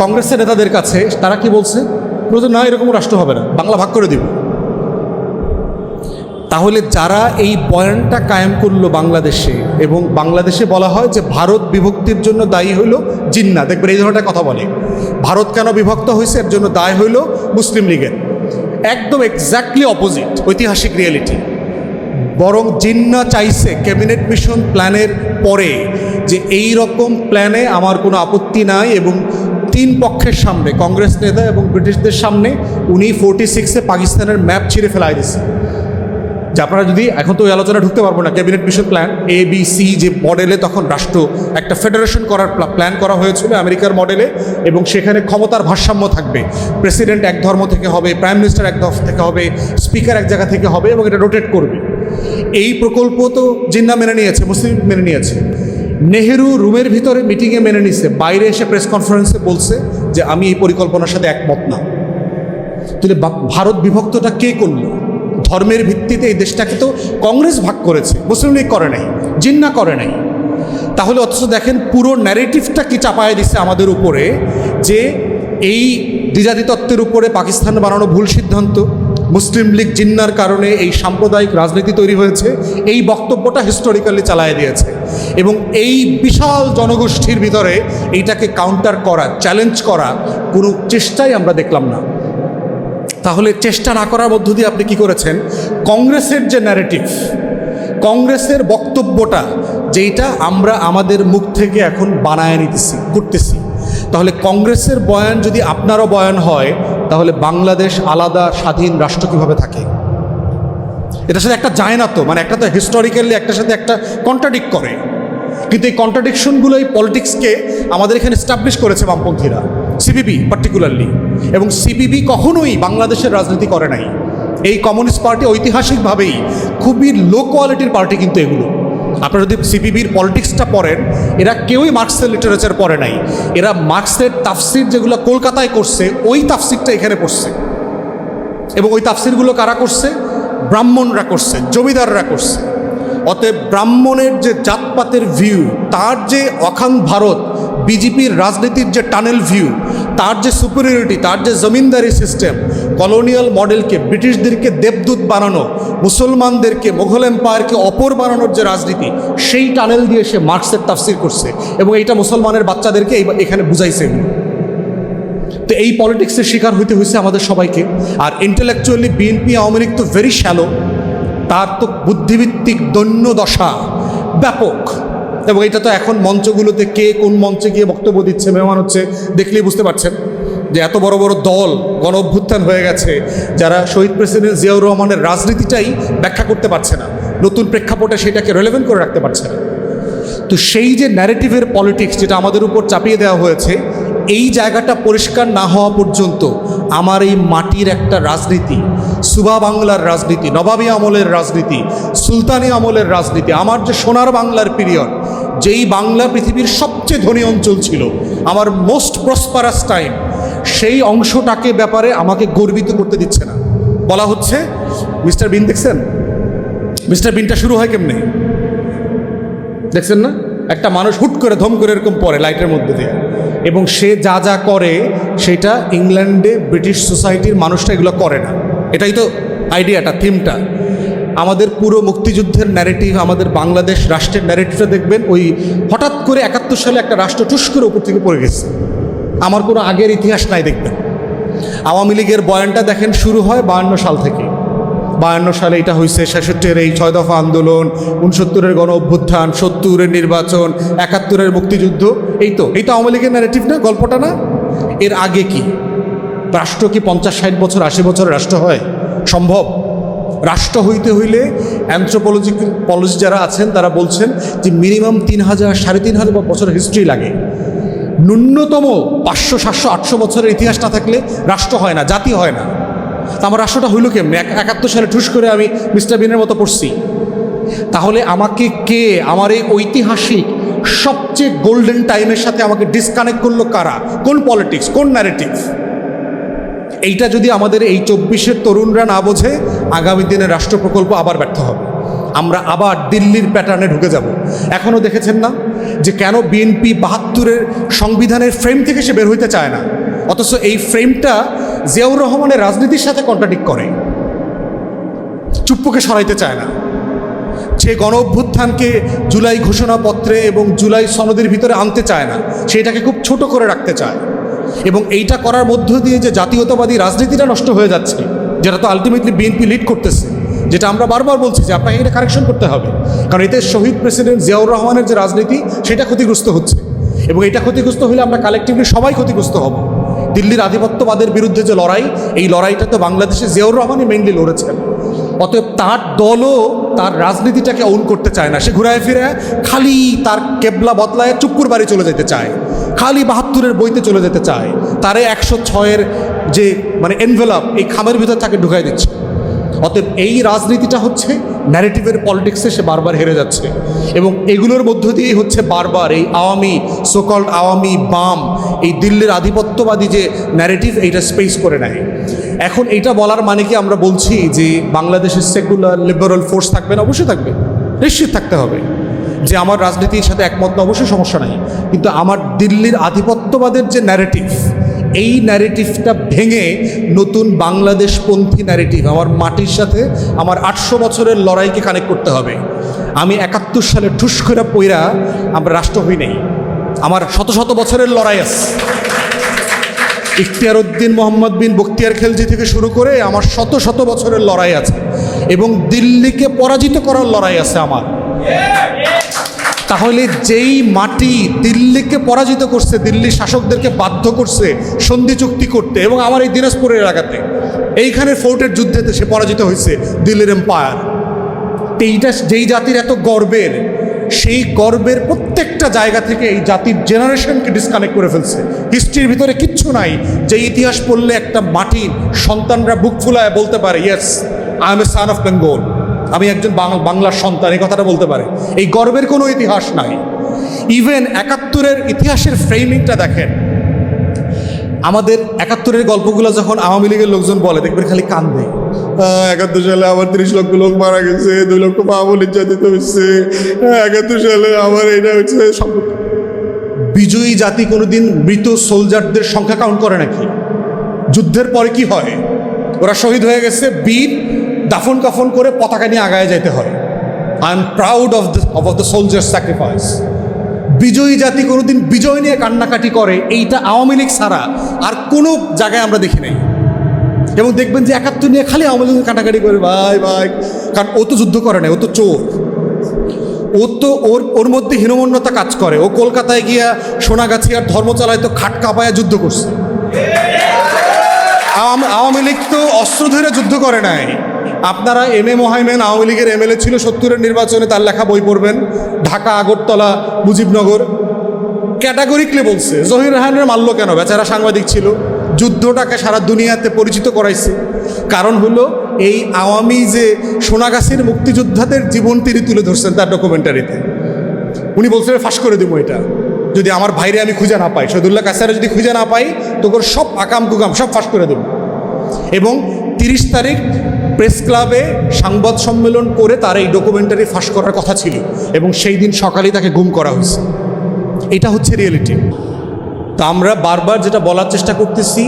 S1: কংগ্রেসের নেতাদের কাছে, তারা কি বলছে? বলছে না, এরকম রাষ্ট্র হবে না, বাংলা ভাগ করে দিব। তাহলে যারা এই বয়ানটা কায়েম করলো বাংলাদেশে, এবং বাংলাদেশে বলা হয় যে ভারত বিভক্তির জন্য দায়ী হইল জিন্না, দেখবেন এই ধরনের কথা বলে, ভারত কেন বিভক্ত হয়েছে এর জন্য দায় হইল মুসলিম লীগের। একদম এক্স্যাক্টলি অপোজিট ঐতিহাসিক রিয়েলিটি। বরং জিন্না চাইছে ক্যাবিনেট মিশন প্ল্যানের পরে যে এই রকম প্ল্যানে আমার কোনো আপত্তি নাই, এবং 3 পক্ষের সামনে, কংগ্রেস নেতা এবং ব্রিটিশদের সামনে, উনি 46-এ পাকিস্তানের ম্যাপ ছিঁড়ে ফেলাই দিছে। যে আপনারা যদি, এখন তো ওই আলোচনা ঢুকতে পারবো না, ক্যাবিনেট মিশন প্ল্যান ABC যে মডেলে তখন রাষ্ট্র একটা ফেডারেশন করার প্ল্যান করা হয়েছিল আমেরিকার মডেলে, এবং সেখানে ক্ষমতার ভারসাম্য থাকবে। প্রেসিডেন্ট এক ধর্ম থেকে হবে, প্রাইম মিনিস্টার এক ধর্ম থেকে হবে, স্পিকার এক জায়গা থেকে হবে, এবং এটা রোটেট করবে। এই প্রকল্প তো জিন্না মেনে নিয়েছে, মুসলিম মেনে নিয়েছে। নেহেরু রুমের ভিতরে মিটিংয়ে মেনে নিছে, বাইরে এসে প্রেস কনফারেন্সে বলছে যে আমি এই পরিকল্পনার সাথে একমত না। তাহলে ভারত বিভক্তটা কে করলো? ধর্মের ভিত্তিতে এই দেশটাকে তো কংগ্রেস ভাগ করেছে, মুসলিম লীগ করে নাই, জিন্না করে নাই। তাহলে অথচ দেখেন পুরো ন্যারেটিভটা কি চাপায় দিচ্ছে আমাদের উপরে, যে এই দ্বিজাতিতত্ত্বের উপরে পাকিস্তান বানানো ভুল সিদ্ধান্ত, মুসলিম লীগ জিন্নার কারণে এই সাম্প্রদায়িক রাজনীতি তৈরি হয়েছে, এই বক্তব্যটা হিস্টোরিক্যালি চালায় দিয়েছে। এবং এই বিশাল জনগোষ্ঠীর ভিতরে এইটাকে কাউন্টার করা, চ্যালেঞ্জ করা কোনো চেষ্টাই আমরা দেখলাম না। তাহলে চেষ্টা না করার মধ্য দিয়ে আপনি কি করেছেন? কংগ্রেসের যে ন্যারেটিভ, কংগ্রেসের বক্তব্যটা যেইটা আমরা আমাদের মুখ থেকে এখন বানায় নিতেছি, করতেছি, তাহলে কংগ্রেসের বয়ান যদি আপনারও বয়ান হয়, তাহলে বাংলাদেশ আলাদা স্বাধীন রাষ্ট্র কীভাবে থাকে? এটার সাথে একটা যায় না তো, মানে একটা তো হিস্টোরিক্যালি একটার সাথে একটা কন্ট্রাডিক্ট করে। কিন্তু এই কন্ট্রাডিকশনগুলো এই পলিটিক্সকে আমাদের এখানে এস্টাবলিশ করেছে বামপন্থীরা, সিপিবি পার্টিকুলারলি। এবং সিপিবি কখনোই বাংলাদেশের রাজনীতি করে নাই। এই কমিউনিস্ট পার্টি ঐতিহাসিকভাবেই খুবই লো কোয়ালিটির পার্টি, কিন্তু এগুলো আপনারা যদি সিপিবির পলিটিক্সটা পড়েন, এরা কেউই মার্কসের লিটারেচার পড়ে নাই। এরা মার্কসের তাফসির যেগুলো কলকাতায় করছে, ওই তাফসিরটা এখানে পড়ছে। এবং ওই তাফসিরগুলো কারা করছে? ব্রাহ্মণরা করছে, জমিদাররা করছে। অতএব ব্রাহ্মণের যে জাতপাতের ভিউ, তার যে অখান ভারত বিজেপির রাজনীতির যে টানেল ভিউ, তার যে সুপিরিয়রিটি, তার যে জমিনদারি সিস্টেম, কলোনিয়াল মডেলকে, ব্রিটিশদেরকে দেবদূত বানানো, মুসলমানদেরকে, মোঘল এম্পায়ারকে অপর বানানোর যে রাজনীতি, সেই টানেল দিয়ে সে মার্কসের তাফসির করছে এবং এইটা মুসলমানের বাচ্চাদেরকে এখানে বুঝাইছে। তো এই পলিটিক্সের শিকার হইতে হয়েছে আমাদের সবাইকে। আর ইন্টেলেকচুয়ালি বিএনপি আওয়ামী লীগ তো ভেরি শ্যালো, তার তো বুদ্ধিভিত্তিক দৈন্য দশা ব্যাপক। এবং এটা তো এখন মঞ্চগুলোতে কে কোন মঞ্চে গিয়ে বক্তব্য দিচ্ছে, মেহমান হচ্ছে, দেখলেই বুঝতে পারছেন যে এত বড় বড় দল গণ অভ্যুত্থান হয়ে গেছে, যারা শহীদ প্রেসিডেন্ট জিয়াউর রহমানের রাজনীতিটাই ব্যাখ্যা করতে পারছে না, নতুন প্রেক্ষাপটে সেটাকে রেলেভেন্ট করে রাখতে পারছে না। তো সেই যে ন্যারেটিভের পলিটিক্স যেটা আমাদের উপর চাপিয়ে দেওয়া হয়েছে, এই জায়গাটা পরিষ্কার না হওয়া পর্যন্ত আমার এই মাটির একটা রাজনীতি, সুবা বাংলার রাজনীতি, নবাবী আমলের রাজনীতি, সুলতানি আমলের রাজনীতি, আমার যে সোনার বাংলার পিরিয়ড, যেই বাংলা পৃথিবীর সবচেয়ে ধনী অঞ্চল ছিল, আমার মোস্ট প্রসপারাস টাইম, সেই অংশটাকে ব্যাপারে আমাকে গর্বিত করতে দিচ্ছে না। বলা হচ্ছে মিস্টার বিন, দেখছেন মিস্টার বিনটা শুরু হয় কেমনে, দেখছেন না? একটা মানুষ হুট করে ধম করে এরকম পড়ে লাইটের মধ্যে দিয়ে, এবং সে যা যা করে সেটা ইংল্যান্ডে ব্রিটিশ সোসাইটির মানুষটা এগুলো করে না। এটাই তো আইডিয়াটা, থিমটা। আমাদের পুরো মুক্তিযুদ্ধের ন্যারেটিভ, আমাদের বাংলাদেশ রাষ্ট্রের ন্যারেটিভটা দেখবেন, ওই হঠাৎ করে 71 সালে একটা রাষ্ট্র টুস করে উপর থেকে পড়ে গেছে, আমার কোনো আগের ইতিহাস নাই দেখবেন। আওয়ামী লীগের বয়ানটা দেখেন শুরু হয় 52 সাল থেকে। 52 সালে এটা হয়েছে, 66-এর এই 6 দফা আন্দোলন, 69-এর গণ অভ্যুত্থান, 70-এর নির্বাচন, 71-এর মুক্তিযুদ্ধ। এই তো আওয়ামী লীগের ন্যারেটিভ না, গল্পটা না? এর আগে কি রাষ্ট্র কি 50-60 বছর 80 বছরের রাষ্ট্র হয়? সম্ভব? রাষ্ট্র হইতে হইলে অ্যানথ্রোপোলজি যারা আছেন তারা বলছেন যে মিনিমাম 3000, 3500 বছরের হিস্ট্রি লাগে। ন্যূনতম 500, 700, 800 বছরের ইতিহাস না থাকলে রাষ্ট্র হয় না, জাতি হয় না। তা আমার রাষ্ট্রটা হইল কেমনি? 71 সালে ঠুস করে আমি মিস্টার বিনের মতো পড়ছি। তাহলে আমাকে কে আমার এই ঐতিহাসিক সবচেয়ে গোল্ডেন টাইমের সাথে আমাকে ডিসকানেক্ট করলো কারা? কোন পলিটিক্স, কোন ন্যারেটিভ? এইটা যদি আমাদের এই 24-এর তরুণরা না বোঝে, আগামী দিনের রাষ্ট্র প্রকল্প আবার ব্যর্থ হবে। আমরা আবার দিল্লির প্যাটার্নে ঢুকে যাব। এখনও দেখেছেন না যে কেন বিএনপি 72-এর সংবিধানের ফ্রেম থেকে সে বের হইতে চায় না, অথচ এই ফ্রেমটা জিয়াউর রহমানের রাজনীতির সাথে কন্ট্রাডিক্ট করে, চুপ্পুকে সরাইতে চায় না। সে গণ অভ্যুত্থানকে জুলাই ঘোষণাপত্রে এবং জুলাই সনদের ভিতরে আনতে চায় না, সেটাকে খুব ছোট করে রাখতে চায়। এবং এইটা করার মধ্য দিয়ে যে জাতীয়তাবাদী রাজনীতিটা নষ্ট হয়ে যাচ্ছে, যেটা তো আলটিমেটলি বিএনপি লিড করতেছে, যেটা আমরা বারবার বলছি যে আপনাকে এটা কারেকশন করতে হবে, কারণ এতে শহীদ প্রেসিডেন্ট জিয়াউর রহমানের যে রাজনীতি সেটা ক্ষতিগ্রস্ত হচ্ছে। এবং এটা ক্ষতিগ্রস্ত হলে আমরা কালেকটিভলি সবাই ক্ষতিগ্রস্ত হব। দিল্লির আধিপত্যবাদের বিরুদ্ধে যে লড়াই, এই লড়াইটা তো বাংলাদেশে জিয়াউর রহমানই মেইনলি লড়েছেন। অতএব তার দলও তার রাজনীতিটাকে অন করতে চায় না, সে ঘুরায় ফিরে খালি তার কেবলা বদলায় চুপ্পুর বাড়ি চলে যেতে চায়, খালি 72-এর বইতে চলে যেতে চায়, তারে 106-এর যে এনভেলপ এই খামের ভিতর তাকে ঢুকাই দিচ্ছে। অতএব এই রাজনীতিটা হচ্ছে ন্যারেটিভের পলিটিক্সে সে বারবার হেরে যাচ্ছে, এবং এগুলোর মধ্য দিয়েই হচ্ছে বারবার এই আওয়ামী, সোকল্ড আওয়ামী বাম, এই দিল্লির আধিপত্যবাদী যে ন্যারেটিভ, এইটা স্পেস করে নেয়। এখন এইটা বলার মানে কি আমরা বলছি যে বাংলাদেশের সেকুলার লিবারাল ফোর্স থাকবে না? অবশ্যই থাকবে, নিশ্চিত থাকতে হবে যে আমার রাজনীতির সাথে একমত না, অবশ্যই সমস্যা নাই। কিন্তু আমার দিল্লির আধিপত্যবাদের যে ন্যারেটিভ, এই ন্যারেটিভটা ভেঙে নতুন বাংলাদেশপন্থী ন্যারেটিভ, আমার মাটির সাথে আমার 800 বছরের লড়াইকে কানেক্ট করতে হবে। আমি 71 সালে ঠুস করে পইরা আমরা রাষ্ট্র হই নাই, আমার শত শত বছরের লড়াই আছে। ইখতিয়ার উদ্দিন মোহাম্মদ বিন বখতিয়ার খেলজি থেকে শুরু করে আমার শত শত বছরের লড়াই আছে, এবং দিল্লিকে পরাজিত করার লড়াই আছে আমার। তাহলে যেই মাটি দিল্লিকে পরাজিত করছে, দিল্লি শাসকদেরকে বাধ্য করছে সন্ধি চুক্তি করতে, এবং আমার এই দিনাজপুরের এলাকাতে এইখানে ফোর্টের যুদ্ধেতে সে পরাজিত হয়েছে দিল্লির এম্পায়ার। এইটা যেই জাতির এত গর্বের, সেই গর্বের প্রত্যেকটা জায়গা থেকে এই জাতির জেনারেশনকে ডিসকানেক্ট করে ফেলছে। হিস্ট্রির ভিতরে কিচ্ছু নাই যে ইতিহাস পড়লে একটা মাটির সন্তানরা বুক ফুলায় বলতে পারে yes I M A son of Bengal, আমি একজন বাংলার সন্তান, এই কথাটা বলতে পারে। এই গর্বের কোনো ইতিহাস নাই। ইভেন ৭১-এর ইতিহাসের ফ্রেমিংটা দেখেন, আমাদের ৭১-এর গল্পগুলো যখন আওয়ামী লীগের লোকজন বলে দেখবেন খালি কান্দে, ৭১ সালে আমার ৩০ লক্ষ লোক মারা গেছে, ২ লক্ষ মা-বোন নির্যাতিত হচ্ছে, ৭১ সালে আমার এটা হচ্ছে। বিজয়ী জাতি কোনোদিন মৃত সোলজারদের সংখ্যা কাউন্ট করে নাকি? যুদ্ধের পরে কি হয়? ওরা শহীদ হয়ে গেছে, বীর দাফন কাফন করে পতাকা নিয়ে আগায় যেতে হয়। I am proud of the soldier sacrifice. বিজয়ী জাতি কোনোদিন বিজয় নিয়ে কান্নাকাটি করে, এইটা আওয়ামী লীগ ছাড়া আর কোনো জায়গায় আমরা দেখি নাই। এবং দেখবেন যে ৭১ নিয়ে খালি আওয়ামী লীগ কাটাকাটি করে, ভাই ভাই, কারণ ও তো যুদ্ধ করে না, ও তো চোর। ও তো ওর মধ্যে হীনমন্যতা কাজ করে। ও কলকাতায় গিয়া সোনাগাছি আর ধর্মতলায় তো খাট কাঁপায়া যুদ্ধ করছে। আওয়ামী লীগ তো অস্ত্র ধরে যুদ্ধ করে নাই। আপনারা এম.এ. মোহাইমেন আওয়ামী লীগের এমএলএ ছিল ৭০-এর নির্বাচনে, তার লেখা বই পড়বেন, ঢাকা, আগরতলা, মুজিবনগর, ক্যাটাগরিকলি বলছে জহির রায়হানের মারল কেন? বেচারা সাংবাদিক ছিল, যুদ্ধটাকে সারা দুনিয়াতে পরিচিত করাইছে। কারণ হলো এই আওয়ামী যে সোনাগাছির মুক্তিযোদ্ধাদের জীবন তিনি তুলে ধরছেন তার ডকুমেন্টারিতে। উনি বলছিলেন ফাঁস করে দেবো এটা, যদি আমার ভাইরে আমি খুঁজে না পাই, শহীদুল্লাহ কায়সারে যদি খুঁজে না পাই, তোর সব আকাম কুকাম সব ফাঁস করে দেবো। এবং ৩০ তারিখ প্রেস ক্লাবে সংবাদ সম্মেলন করে তার এই ডকুমেন্টারি ফাঁস করার কথা ছিল, এবং সেই দিন সকালেই তাকে গুম করা হয়েছে। এটা হচ্ছে রিয়েলিটি। তা আমরা বারবার যেটা বলার চেষ্টা করতেছি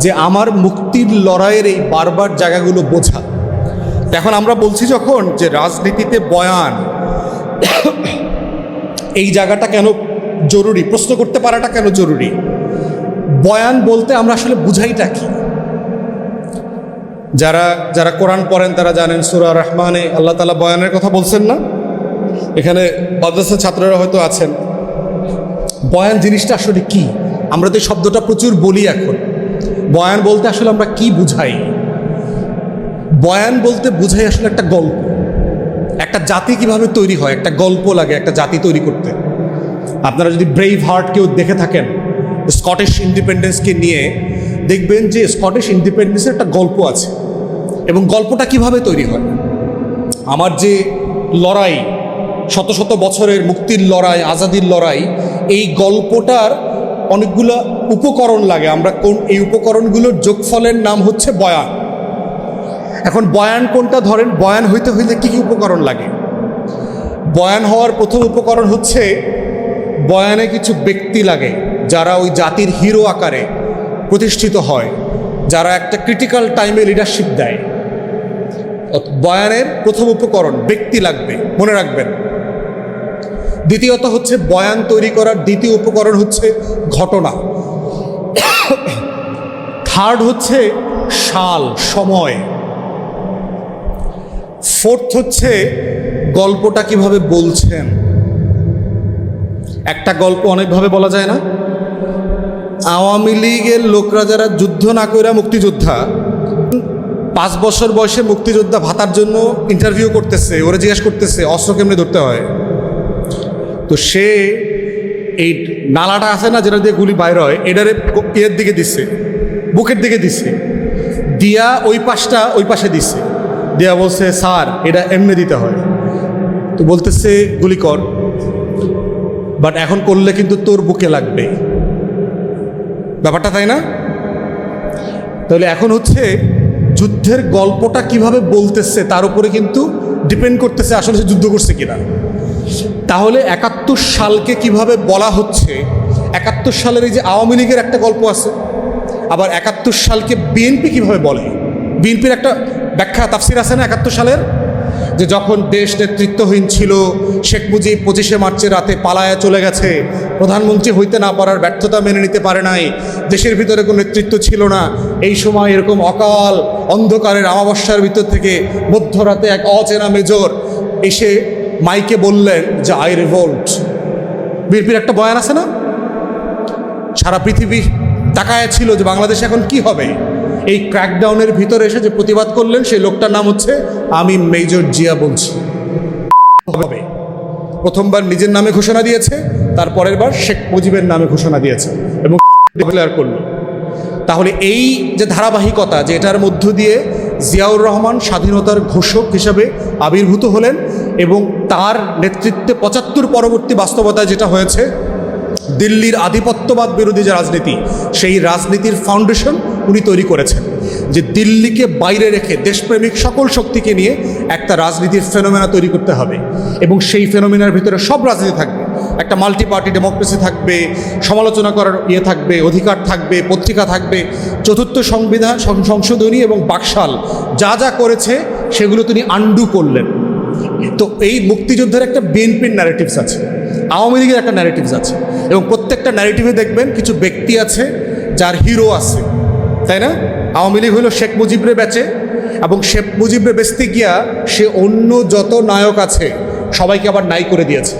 S1: যে আমার মুক্তির লড়াইয়ের এই বারবার জায়গাগুলো বোঝা। এখন আমরা বলছি যখন যে রাজনীতিতে বয়ান, এই জায়গাটা কেন জরুরি, প্রশ্ন করতে পারাটা কেন জরুরি? বয়ান বলতে আমরা আসলে বুঝাইটা কি? যারা কোরআন পড়েন তারা জানেন, সূরা রহমানে আল্লাহ তাআলা বয়ানের কথা বলছেন না? এখানে মাদ্রাসার ছাত্ররা হয়তো আছেন। বয়ান জিনিসটা আসলে কি? আমরা তো এই শব্দটা প্রচুর বলি এখন। বয়ান বলতে আসলে আমরা কি বুঝাই? বয়ান বলতে বুঝাই আসলে একটা গল্প। একটা জাতি কিভাবে তৈরি হয়, একটা গল্প লাগে একটা জাতি তৈরি করতে। আপনারা যদি ব্রেভ হার্ট কেউ দেখে থাকেন, স্কটিশ ইন্ডিপেন্ডেন্সকে নিয়ে, দেখবেন যে স্কটিশ ইন্ডিপেন্ডেন্সের একটা গল্প আছে, এবং গল্পটা কিভাবে তৈরি হয়। আমার যে লড়াই, শত শত বছরের মুক্তির লড়াই, আজাদির লড়াই, এই গল্পটার অনেকগুলো উপকরণ লাগে। আমরা এই উপকরণগুলোর যোগফলের নাম হচ্ছে বয়ান। এখন বয়ান কোনটা ধরেন, বয়ান হইতে হইলে কী কী উপকরণ লাগে? বয়ান হওয়ার প্রথম উপকরণ হচ্ছে বয়ানে কিছু ব্যক্তি লাগে যারা ওই জাতির হিরো আকারে প্রতিষ্ঠিত হয়, যারা একটা ক্রিটিক্যাল টাইমে লিডারশিপ দেয়। বয়ানের প্রথম উপকরণ ব্যক্তি লাগবে, মনে রাখবেন। দ্বিতীয়ত হচ্ছে বয়ান তৈরি করার দ্বিতীয় উপকরণ হচ্ছে ঘটনা। থার্ড হচ্ছে সাল, সময়। ফোর্থ হচ্ছে গল্পটা কিভাবে বলছেন। একটা গল্প অনেকভাবে বলা যায় না? আওয়ামী লীগের লোকরা যারা যুদ্ধ না কইরা মুক্তিযোদ্ধা, 5 বছর বয়সে মুক্তিযোদ্ধা ভাতার জন্য ইন্টারভিউ করতেছে, ওরা জিজ্ঞেস করতেছে অস্ত্র কেমনে ধরতে হয়। তো সে এই নালাটা আছে না যেটা দিয়ে গুলি বাইর হয়, এটারে এর দিকে দিচ্ছে, বুকের দিকে দিচ্ছে, দিয়া ওই পাশে দিচ্ছে, দিয়া বলছে স্যার এটা এমনি দিতে হয়। তো বলতেছে গুলি কর, বাট এখন করলে কিন্তু তোর বুকে লাগবে। ব্যাপারটা তাই না? তাহলে এখন হচ্ছে যুদ্ধের গল্পটা কিভাবে বলতেছে তার উপরে কিন্তু ডিপেন্ড করতেছে আসলে সে যুদ্ধ করছে কিনা। তাহলে ৭১ সালকে কিভাবে বলা হচ্ছে, ৭১ সালের এই যে আওয়ামী লীগের একটা গল্প আছে, আবার ৭১ সালকে বিএনপি কিভাবে বলে, বিএনপির একটা ব্যাখ্যা তাফসির আছে না ৭১ সালের, যে যখন দেশ নেতৃত্বহীন ছিল, শেখ মুজিব 25শে মার্চের রাতে পালায়া চলে গেছে, প্রধানমন্ত্রী হইতে না পারার ব্যর্থতা মেনে নিতে পারে নাই, দেশের ভিতরে কোনো নেতৃত্ব ছিল না, এই সময় এরকম অকাল অন্ধকারের আমাবস্যার ভিতর থেকে মধ্যরাতে এক অচেনা মেজর এসে মাইকে বললেন যে আই রিভোল্ট। বিএনপির একটা বয়ান আছে না, সারা পৃথিবী তাকায় ছিল যে বাংলাদেশ এখন কি হবে। এই ক্র্যাকডাউনের ভিতরে এসে যে প্রতিবাদ করলেন সেই লোকটার নাম হচ্ছে আমি মেজর জিয়া বলছি। হবে প্রথমবার নিজের নামে ঘোষণা দিয়েছে, তারপরের বার শেখ মুজিবের নামে ঘোষণা দিয়েছে এবং ডিক্লেয়ার করলো। তাহলে এই যে ধারাবাহিকতা, যে এটার মধ্য দিয়ে জিয়াউর রহমান স্বাধীনতার ঘোষক হিসাবে আবির্ভূত হলেন এবং তার নেতৃত্বে ৭৫ পরবর্তী বাস্তবতায় যেটা হয়েছে, দিল্লির আধিপত্যবাদ বিরোধী যে রাজনীতি, সেই রাজনীতির ফাউন্ডেশন উনি তৈরি করেছেন, যে দিল্লিকে বাইরে রেখে দেশপ্রেমিক সকল শক্তিকে নিয়ে একটা রাজনীতির ফেনোমেনা তৈরি করতে হবে এবং সেই ফেনোমেনার ভিতরে সব রাজনীতি থাকবে, একটা মাল্টি পার্টি ডেমোক্রেসি থাকবে, সমালোচনা করার থাকবে, অধিকার থাকবে, পত্রিকা থাকবে, চতুর্থ সংশোধনী এবং বাকশাল যা যা করেছে সেগুলো তিনি আন্ডু করলেন। তো এই মুক্তিযুদ্ধের একটা বিএনপির ন্যারেটিভস আছে, আওয়ামী লীগের একটা ন্যারেটিভস আছে এবং প্রত্যেকটা ন্যারেটিভে দেখবেন কিছু ব্যক্তি আছে যার হিরো আছে, তাই না? আওয়ামী লীগ হলো শেখ মুজিবরে বেচে এবং শেখ মুজিবরে বেচতে গিয়া সে অন্য যত নায়ক আছে সবাইকে আবার নাই করে দিয়েছে।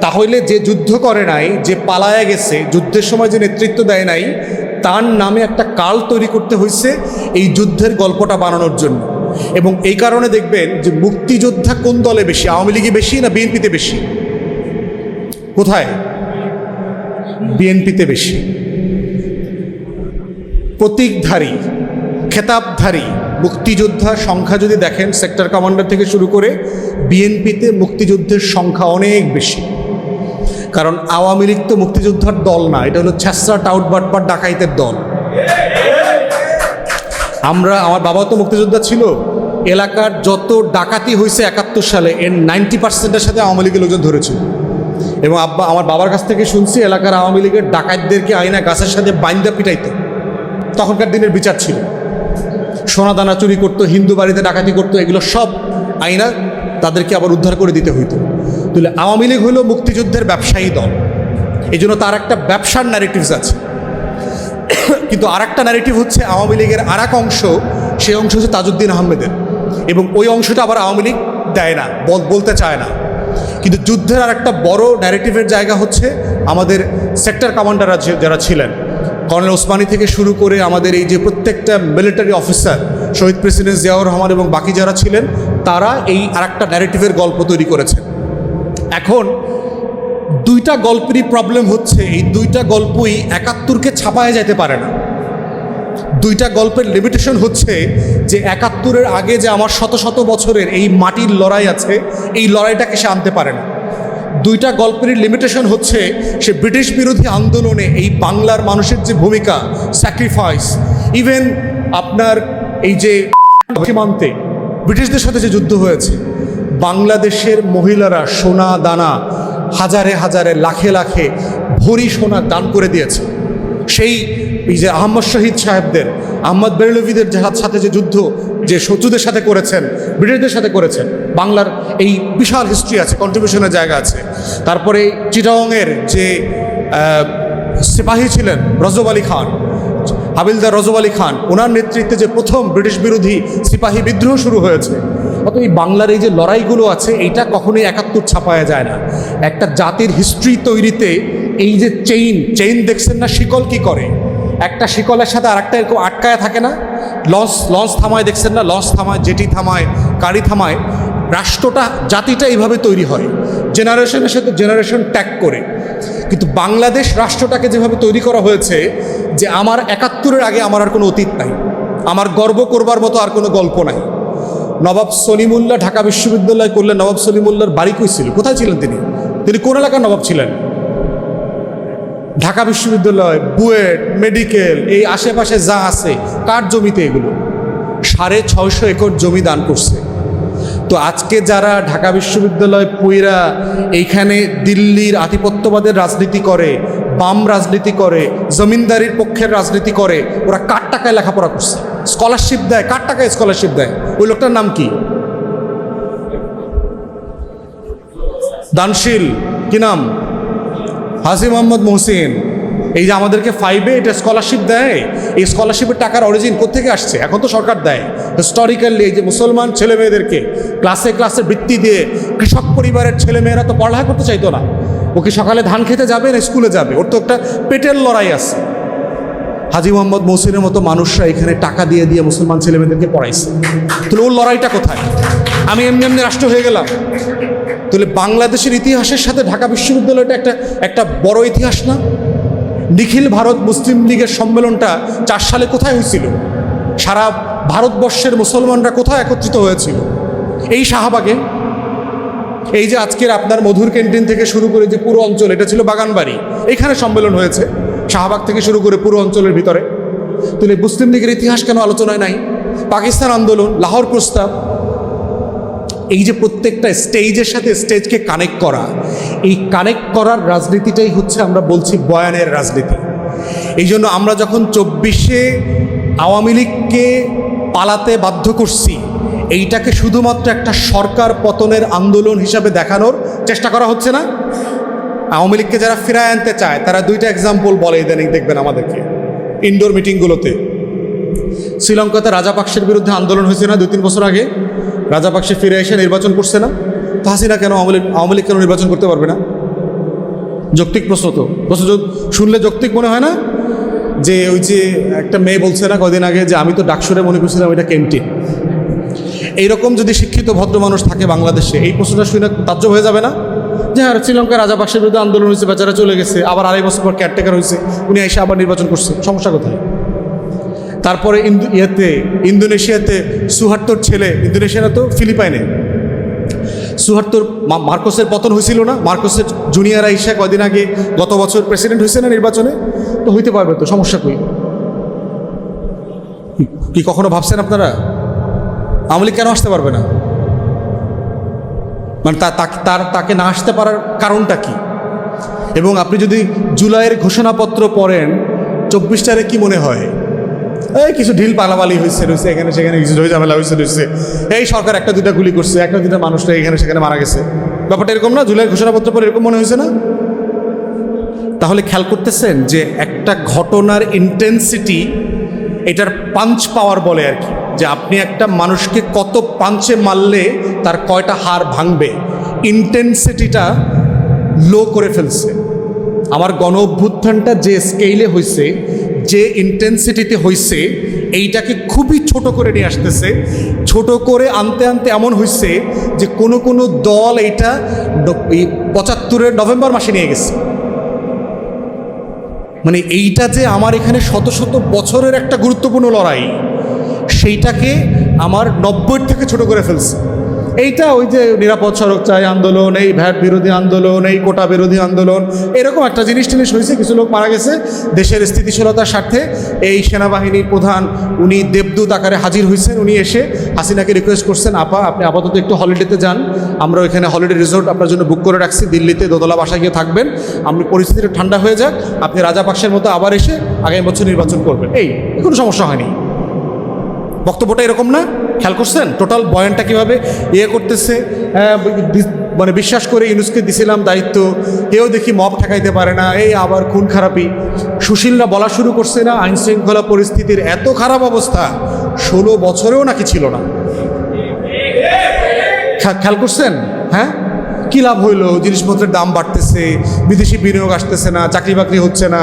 S1: তাহলে যে যুদ্ধ করে নাই, যে পালায়া গেছে, যুদ্ধের সময় যে নেতৃত্ব দেয় নাই, তার নামে একটা কাল তৈরি করতে হয়েছে এই যুদ্ধের গল্পটা বানানোর জন্য। এবং এই কারণে দেখবেন যে মুক্তিযোদ্ধা কোন দলে বেশি, আওয়ামী লীগে বেশি না বিএনপিতে বেশি? কোথায়? বিএনপিতে বেশি। প্রতীকধারী, খেতাবধারী মুক্তিযোদ্ধার সংখ্যা যদি দেখেন, সেক্টর কমান্ডার থেকে শুরু করে, বিএনপিতে মুক্তিযুদ্ধের সংখ্যা অনেক বেশি। কারণ আওয়ামী লীগ তো মুক্তিযোদ্ধার দল না, এটা হলো ছ্যাঁচড়া টাউট বাটপার ডাকাইতের দল। আমার বাবা তো মুক্তিযোদ্ধা ছিল, এলাকার যত ডাকাতি হয়েছে ৭১ সালে এর 90%-এর সাথে আওয়ামী লীগের লোকজন ধরেছিল। এবং আমার বাবার কাছ থেকে শুনছি এলাকার আওয়ামী লীগের ডাকাতদেরকে আইনা গাছের সাথে বাইন্দা পিটাইতো, তখনকার দিনের বিচার ছিল। সোনাদানা চুরি করতো, হিন্দু বাড়িতে ডাকাতি করতো, এগুলো সব আইনা তাদেরকে আবার উদ্ধার করে দিতে হইতো। তাহলে আওয়ামী লীগ হলো মুক্তিযুদ্ধের ব্যবসায়ী দল, এই জন্য তার একটা ব্যবসার ন্যারেটিভস আছে। কিন্তু আর একটা ন্যারেটিভ হচ্ছে আওয়ামী লীগের আর এক অংশ, সেই অংশ হচ্ছে তাজউদ্দিন আহমেদের, এবং ওই অংশটা আবার আওয়ামী লীগ দেয় না, বলতে চায় না। কিন্তু যুদ্ধের আর একটা বড় ন্যারেটিভের জায়গা হচ্ছে আমাদের সেক্টর কমান্ডাররা যারা ছিলেন, কর্নেল ওসমানী থেকে শুরু করে আমাদের এই যে প্রত্যেকটা মিলিটারি অফিসার, শহীদ প্রেসিডেন্ট জিয়াউর রহমান এবং বাকি যারা ছিলেন, তারা এই আর একটা ন্যারেটিভের গল্প তৈরি করেছেন। এখন দুইটা গল্পেরই প্রবলেম হচ্ছে, এই দুইটা গল্পই ৭১-কে ছাপায় যেতে পারে না। দুইটা গল্পের লিমিটেশন হচ্ছে যে ৭১-এর আগে যে আমার শত শত বছরের এই মাটির লড়াই আছে, এই লড়াইটাকে সে আনতে পারে না। দুইটা গল্পের লিমিটেশন হচ্ছে সে ব্রিটিশ বিরোধী আন্দোলনে এই বাংলার মানুষের যে ভূমিকা, স্যাক্রিফাইস, ইভেন আপনার এই যে সীমান্তে ব্রিটিশদের সাথে যে যুদ্ধ হয়েছে, বাংলাদেশের মহিলারা সোনা দানা হাজারে হাজারে লাখে লাখে ভরি সোনা দান করে দিয়েছে। সেই এই যে আহমদ শহীদ সাহেবদের, আহমদ বেরলভীদের সাথে যে যুদ্ধ, যে শত্রুদের সাথে করেছেন, ব্রিটিশদের সাথে করেছেন, বাংলার এই বিশাল হিস্ট্রি আছে, কন্ট্রিবিউশনের জায়গা আছে। তারপরে চিটাগংয়ের যে সিপাহী ছিলেন রজব আলী খান, হাবিলদার রজব আলী খান, ওনার নেতৃত্বে যে প্রথম ব্রিটিশ বিরোধী সিপাহী বিদ্রোহ শুরু হয়েছে। অত এই বাংলার এই যে লড়াইগুলো আছে, এইটা কখনোই ৭১ ছাপায়া যায় না। একটা জাতির হিস্ট্রি তৈরিতে এই যে চেইন দেখছেন না, শিকল কি করে, একটা শিকলের সাথে আরেকটা এরকম আটকায় থাকে না। লঞ্চ থামায় দেখছেন না, লঞ্চ থামায়, জেটি থামায়, গাড়ি থামায়। রাষ্ট্রটা, জাতিটা এইভাবে তৈরি হয়, জেনারেশনের সাথে জেনারেশন ট্যাগ করে। কিন্তু বাংলাদেশ রাষ্ট্রটাকে যেভাবে তৈরি করা হয়েছে যে আমার ৭১-এর আগে আমার আর কোনো অতীত নাই, আমার গর্ব করবার মতো আর কোনো গল্প নাই। নবাব সলিমুল্লাহ ঢাকা বিশ্ববিদ্যালয় করলেন, নবাব সলিমুল্লাহর বাড়ি কই ছিল, কোথায় ছিলেন তিনি কোন এলাকার নবাব ছিলেন? ঢাকা বিশ্ববিদ্যালয়, বুয়েট, মেডিকেল, এই আশেপাশে যা আছে কার জমিতে? এগুলো 650 একর জমি দান করছে। তো আজকে যারা ঢাকা বিশ্ববিদ্যালয় পুইরা এইখানে দিল্লির আধিপত্যবাদের রাজনীতি করে, বাম রাজনীতি করে, জমিনদারির পক্ষের রাজনীতি করে, ওরা কার টাকায় লেখাপড়া করছে? স্কলারশিপ দেয়, কার টাকায় স্কলারশিপ দেয়? ওই লোকটার নাম কি? দানশীল, কি নাম? হাজি মোহাম্মদ মহসিন। এই যে আমাদেরকে 5-এ এটা স্কলারশিপ দেয়, এই স্কলারশিপের টাকার অরিজিন কোত্থেকে আসছে? এখন তো সরকার দেয়। হিস্টোরিক্যালি এই যে মুসলমান ছেলে মেয়েদেরকে ক্লাসে ক্লাসে বৃত্তি দিয়ে, কৃষক পরিবারের ছেলেমেয়েরা তো পড়ালেখা করতে চাইতো না। ও কি সকালে ধান খেতে যাবে না স্কুলে যাবে? ওর তো একটা পেটের লড়াই আছে। হাজী মোহাম্মদ মহসিনের মতো মানুষরা এখানে টাকা দিয়ে দিয়ে মুসলমান ছেলেমেয়েদেরকে পড়াইছে। তাহলে ওর লড়াইটা কোথায়? আমি এমনি এমনি রাষ্ট্র হয়ে গেলাম। তাহলে বাংলাদেশের ইতিহাসের সাথে ঢাকা বিশ্ববিদ্যালয়টা একটা বড় ইতিহাস না? নিখিল ভারত মুসলিম লীগের সম্মেলনটা 4 সালে কোথায় হয়েছিল? সারা ভারতবর্ষের মুসলমানরা কোথায় একত্রিত হয়েছিল? এই শাহবাগে। এই যে আজকের আপনার মধুর ক্যান্টিন থেকে শুরু করে যে পুরো অঞ্চল, এটা ছিল বাগানবাড়ি, এখানে সম্মেলন হয়েছে শাহবাগ থেকে শুরু করে পুরো অঞ্চলের ভিতরে। তাহলে মুসলিম লীগের ইতিহাস কেন আলোচনায় নাই? পাকিস্তান আন্দোলন, লাহোর প্রস্তাব, এই যে প্রত্যেকটা স্টেজের সাথে স্টেজকে কানেক্ট করা, এই কানেক্ট করার রাজনীতিটাই হচ্ছে আমরা বলছি বয়ানের রাজনীতি। এই জন্য আমরা যখন 24-এ আওয়ামী লীগকে পালাতে বাধ্য করছি, এইটাকে শুধুমাত্র একটা সরকার পতনের আন্দোলন হিসাবে দেখানোর চেষ্টা করা হচ্ছে না? আওয়ামী লীগকে যারা ফিরায় আনতে চায় তারা 2টা এক্সাম্পল বলে ইদানিং দেখবেন আমাদেরকে ইনডোর মিটিংগুলোতে। শ্রীলঙ্কাতে রাজাপাকসের বিরুদ্ধে আন্দোলন হয়েছে না 2-3 বছর আগে? রাজাপাকসে ফিরে এসে নির্বাচন করছে না? তো হাসিনা কেন আওয়ামী লীগ কেন নির্বাচন করতে পারবে না? যৌক্তিক প্রশ্ন তো। প্রশ্ন শুনলে যৌক্তিক মনে হয় না? যে ওই যে একটা মেয়ে বলছে না কদিন আগে যে আমি তো ডাকসুরে মনে করছিলাম এটা ক্যান্টিন। এইরকম যদি শিক্ষিত ভদ্র মানুষ থাকে বাংলাদেশে, এই প্রশ্নটা শুনে তাজ্জব হয়ে যাবে না? যে হ্যাঁ, শ্রীলঙ্কার রাজাপাকসের বিরুদ্ধে আন্দোলন হয়েছে, বেচারা চলে গেছে, আবার 2.5 বছর পর কেয়ারটেকার হয়েছে, উনি এসে আবার নির্বাচন করছে, সমস্যা কোথায়? তারপরে ইন্দোনেশিয়াতে সুহার্তোর ছেলে, ইন্দোনেশিয়া না তো ফিলিপাইনে, সুহার্তোর মার্কোসের পতন হয়েছিল না? মার্কোসের জুনিয়র আইসা কদিন আগে গত বছর প্রেসিডেন্ট হয়েছে না নির্বাচনে? তো হইতে পারবে তো, সমস্যা কই? কি কখনো ভাবছেন আপনারা আওয়ামী লীগ কেন আসতে পারবে না? মানে তাকে না আসতে পারার কারণটা কি? এবং আপনি যদি জুলাইয়ের ঘোষণাপত্র পড়েন, 24 কি মনে হয়? এই কিছু ঢিল পালাপালি হয়েছে এখানে সেখানে, কিছু ঝামেলা হয়েছে, এই সরকার 1-2টা গুলি করছে, 1-2টা মানুষরা এখানে সেখানে মারা গেছে। ব্যাপারটা এরকম না? জুলাইয়ের ঘোষণাপত্র পরে এরকম মনে হয়েছে না? তাহলে খেয়াল করতেছেন যে একটা ঘটনার ইন্টেন্সিটি, এটার পাঞ্চ পাওয়ার বলে আর কি, যে আপনি একটা মানুষকে কত পাঞ্চে মারলে তার কয়টা হাড় ভাঙবে, ইন্টেন্সিটিটা লো করে ফেলছে। আমার গণ অভ্যুত্থানটা যে স্কেলে হয়েছে, যে ইন্টেন্সিটিতে হয়েছে, এইটাকে খুবই ছোট করে নিয়ে আসতেছে। ছোট করে আনতে আনতে এমন হয়েছে যে কোনো দল এইটা 75-এর নভেম্বর মাসে নিয়ে গেছে। মানে এইটা যে আমার এখানে শত শত বছরের একটা গুরুত্বপূর্ণ লড়াই, সেইটাকে আমার 90-এর থেকে ছোট করে ফেলছে। এইটা ওই যে নিরাপদ সড়ক চাই আন্দোলন, এই ভ্যাট বিরোধী আন্দোলন, এই কোটা বিরোধী আন্দোলন, এরকম একটা জিনিস হয়েছে। কিছু লোক মারা গেছে দেশের স্থিতিশীলতার স্বার্থে। এই সেনাবাহিনীর প্রধান উনি দেবদূত আকারে হাজির হয়েছেন। উনি এসে হাসিনাকে রিকোয়েস্ট করছেন, আপা আপনি আপাতত একটু হলিডেতে যান, আমরা ওইখানে হলিডে রিসোর্ট আপনার জন্য বুক করে রাখছি, দিল্লিতে দোতলা বাসায় গিয়ে থাকবেন, আপনি পরিস্থিতিটা ঠান্ডা হয়ে যাক, আপনি রাজাপাকসের মতো আবার এসে আগামী বছর নির্বাচন করবেন। এই কোনো সমস্যা হয়নি। বক্তব্যটা এরকম না? খেয়াল করছেন টোটাল বয়ানটা কীভাবে করতেছে? মানে বিশ্বাস করে ইউনুসকে দিছিলাম দায়িত্ব, কেউ দেখি মব ঠেকাইতে পারে না, এই আবার খুন খারাপি। সুশীলরা বলা শুরু করছে না, আইন শৃঙ্খলা পরিস্থিতির এত খারাপ অবস্থা 16 বছরেও নাকি ছিল না। খেয়াল করছেন? হ্যাঁ, কী লাভ হইলো? জিনিসপত্রের দাম বাড়তেছে, বিদেশি বিনিয়োগ আসতেছে না, চাকরি বাকরি হচ্ছে না,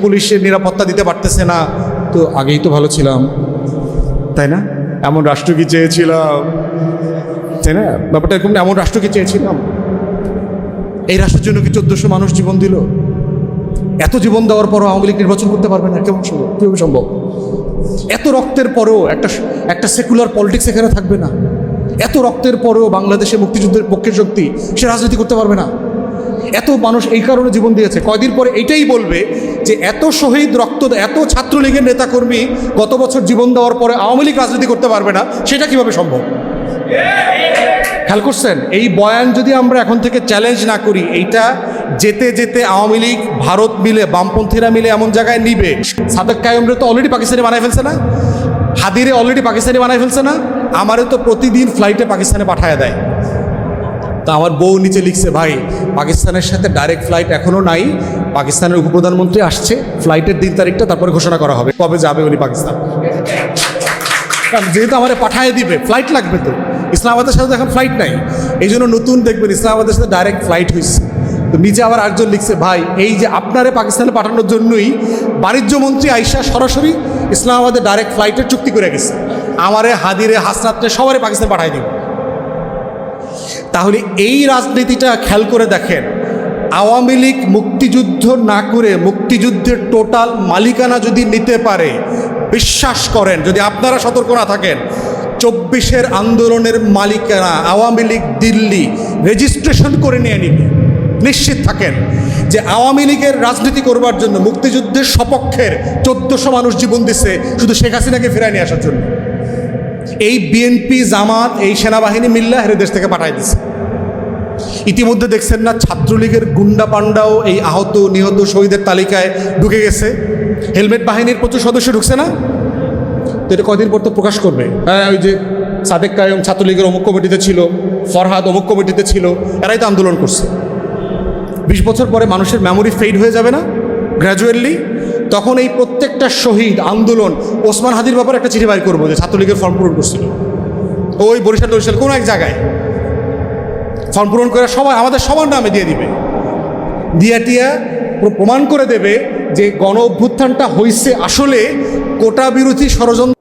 S1: পুলিশের নিরাপত্তা দিতে পারতেছে না। তো আগেই তো ভালো ছিলাম, তাই না? এমন রাষ্ট্র কি চেয়েছিলাম, তাই না? ব্যাপারটা এরকম, এমন রাষ্ট্র কি চেয়েছিলাম? এই রাষ্ট্রের জন্য কি 1400 মানুষ জীবন দিল? এত জীবন দেওয়ার পরও আওয়ামী লীগ নির্বাচন করতে পারবে না? কেমন সম্ভব? কীভাবে সম্ভব? এত রক্তের পরেও একটা সেকুলার পলিটিক্স এখানে থাকবে না? এত রক্তের পরেও বাংলাদেশে মুক্তিযুদ্ধের পক্ষের শক্তি সে রাজনীতি করতে পারবে না? এত মানুষ এই কারণে জীবন দিয়েছে, কয়দিন পরে এইটাই বলবে যে এত শহীদ রক্ত, এত ছাত্রলীগের নেতাকর্মী গত বছর জীবন দেওয়ার পরে আওয়ামী লীগ রাজনীতি করতে পারবে না, সেটা কিভাবে সম্ভব? খেয়াল করছেন? এই বয়ান যদি আমরা এখন থেকে চ্যালেঞ্জ না করি, এইটা যেতে যেতে আওয়ামী লীগ, ভারত মিলে, বামপন্থীরা মিলে এমন জায়গায় নিবে। সাদেক কায়েমরে তো অলরেডি পাকিস্তানি বানায় ফেলছে না? হাদিরে অলরেডি পাকিস্তানি বানায় ফেলছে না? আমারও তো প্রতিদিন ফ্লাইটে পাকিস্তানে পাঠায় দেয়। তা আমার বউ নিচে লিখছে, ভাই পাকিস্তানের সাথে ডাইরেক্ট ফ্লাইট এখনও নাই, পাকিস্তানের উপপ্রধানমন্ত্রী আসছে, ফ্লাইটের দিন তারিখটা তারপরে ঘোষণা করা হবে কবে যাবে উনি পাকিস্তান। যেহেতু আমার পাঠায় দিবে, ফ্লাইট লাগবে তো। ইসলামাবাদের সাথে এখন ফ্লাইট নাই, এই জন্য নতুন দেখবেন ইসলামাবাদের সাথে ডাইরেক্ট ফ্লাইট হয়েছে। তো নিচে আবার একজন লিখছে, ভাই এই যে আপনারে পাকিস্তানে পাঠানোর জন্যই বাণিজ্যমন্ত্রী আইসা সরাসরি ইসলামাবাদে ডাইরেক্ট ফ্লাইটের চুক্তি করে গেছে, আমারে হাদিরে হাসনাতরে সবারই পাকিস্তান পাঠাই দিব। তাহলে এই রাজনীতিটা খেয়াল করে দেখেন, আওয়ামী লীগ মুক্তিযুদ্ধ না করে মুক্তিযুদ্ধের টোটাল মালিকানা যদি নিতে পারে, বিশ্বাস করেন যদি আপনারা সতর্ক না থাকেন, 24-এর আন্দোলনের মালিকানা আওয়ামী লীগ দিল্লি রেজিস্ট্রেশন করে নিয়ে নিবে। নিশ্চিত থাকেন যে আওয়ামী লীগের রাজনীতি করবার জন্য মুক্তিযুদ্ধের সপক্ষের 1400 মানুষ জীবন দিচ্ছে শুধু শেখ হাসিনাকে ফিরায় নিয়ে আসার জন্য। এই বিএনপি জামাত এই সেনাবাহিনী মিল্লা হেরে দেশ থেকে পাঠাই দিচ্ছে। ইতিমধ্যে দেখছেন না ছাত্রলীগের গুন্ডা পান্ডাও এই আহত নিহত শহীদের তালিকায় ঢুকে গেছে। হেলমেট বাহিনীর প্রচুর সদস্য ঢুকছে না, তো এটা কদিন পর তো প্রকাশ করবে। হ্যাঁ, ওই যে সাদেক কায়ুম ছাত্রলীগের অমুক কমিটিতে ছিল, ফরহাদ অমুক কমিটিতে ছিল, এরাই তো আন্দোলন করছে। 20 বছর পরে মানুষের মেমোরি ফেড হয়ে যাবে না গ্র্যাজুয়ালি? তখন এই প্রত্যেকটা শহীদ আন্দোলন ওসমান হাদির ব্যাপারে একটা চিঠি বাইর করবো যে ছাত্রলীগের ফর্ম পূরণ করছিল ওই বরিশাল কোনো এক জায়গায়, ফর্ম পূরণ করে সবাই আমাদের সবার নামে দিয়ে দিবে, দিয়াটিয়া প্রমাণ করে দেবে যে গণ অভ্যুত্থানটা হয়েছে আসলে কোটা বিরোধী ষড়যন্ত্র